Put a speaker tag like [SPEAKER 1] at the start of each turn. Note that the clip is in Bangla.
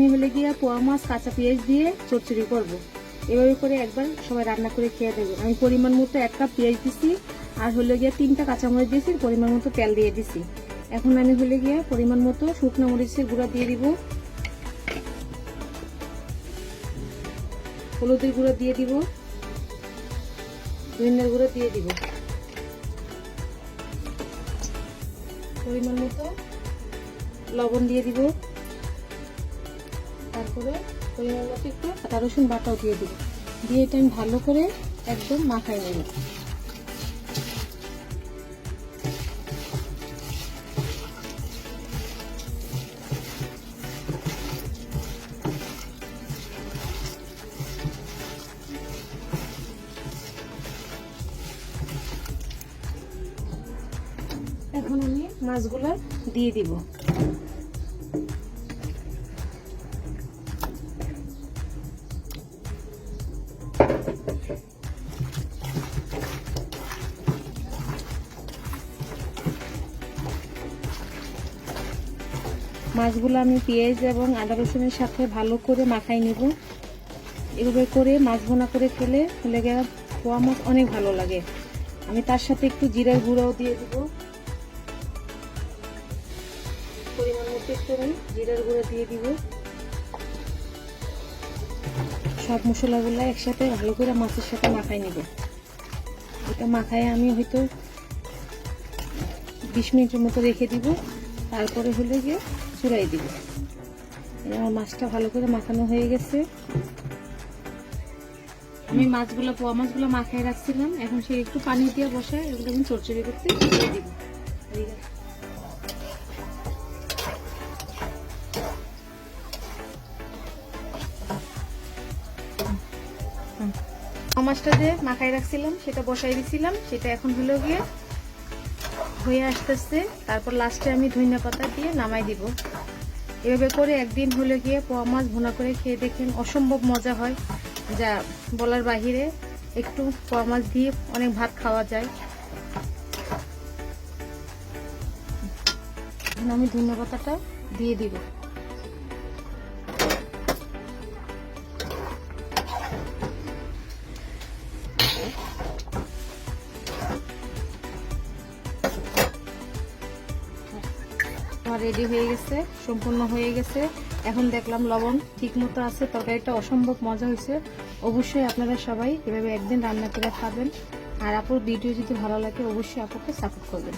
[SPEAKER 1] আমি হলে গিয়ে পোয়া মাছ কাঁচা পেঁয়াজ দিয়ে চচ্চড়ি করব। এভাবে করে একবার সবাই রান্না করে খেয়ে দেবেন। আমি পরিমাণ মতো 1 কাপ পেঁয়াজ দিছি, আর হলে গিয়ে 3টা কাঁচামরিচ দিয়েছি, পরিমাণ মতো তেল দিয়ে দিছি। এখন আমি হলে গিয়ে পরিমাণ মতো শুকনো মরিচের গুঁড়া দিয়ে দিব, হলুদের গুঁড়া দিয়ে দিব, ধনিয়ার গুঁড়া দিয়ে দিব, পরিমাণ মতো লবণ দিয়ে দিব, তারপরে পরিমাণ মতো একটু আদা রসুন বাটাও দিয়ে দিব। দিয়ে এটা আমি ভালো করে একদম মাখাই নেব। এখন আমি মাছগুলো দিয়ে দিব। মাছগুলো আমি পেঁয়াজ এবং আদা রসুনের সাথে ভালো করে মাখাই নিব। এভাবে করে মাছ ভুনা করে খেলে পোয়া মাছ অনেক ভালো লাগে। আমি তার সাথে একটু জিরার গুঁড়াও দিয়ে দিব, পরিমাণ মতো একটু আমি জিরার গুঁড়া দিয়ে দিব। সব মশলাগুলো একসাথে ভালো করে মাছের সাথে মাখাই নিব। এটা মাখায় আমি হয়তো 20 মিনিটের মতো রেখে দিব, তারপরে হলে গিয়ে চুড়াই দিব। আমার মাছটা ভালো করে মাখানো হয়ে গেছে। আমি পোয়া মাছগুলো মাখায় রাখছিলাম, এখন সে একটু পানি দিয়ে বসায় এগুলো আমি চচ্চড়ি করতে দিয়ে দিব। মাছটা যে মাখায় রাখছিলাম সেটা বসাই দিছিলাম, সেটা এখন হলো গিয়ে হয়ে আসতেছে। তারপর লাস্টে আমি ধনিয়া পাতা দিয়ে নামাই দিব। এভাবে করে একদিন হলে গিয়ে পোয়া মাছ ভুনা করে খেয়ে দেখেন, অসম্ভব মজা হয়, যা বলার বাহিরে। একটু পোয়া মাছ দিয়ে অনেক ভাত খাওয়া যায়। আমি ধনিয়া পাতাটা দিয়ে দিব। আমার রেডি হয়ে গেছে, সম্পূর্ণ হয়ে গেছে। এখন দেখলাম লবণ ঠিক মতো আছে, তরকারিটা অসম্ভব মজা হয়েছে। অবশ্যই আপনারা সবাই এভাবে একদিন রান্না করে খাবেন। আর আপুর ভিডিও যদি ভালো লাগে অবশ্যই আপুকে সাপোর্ট করবেন।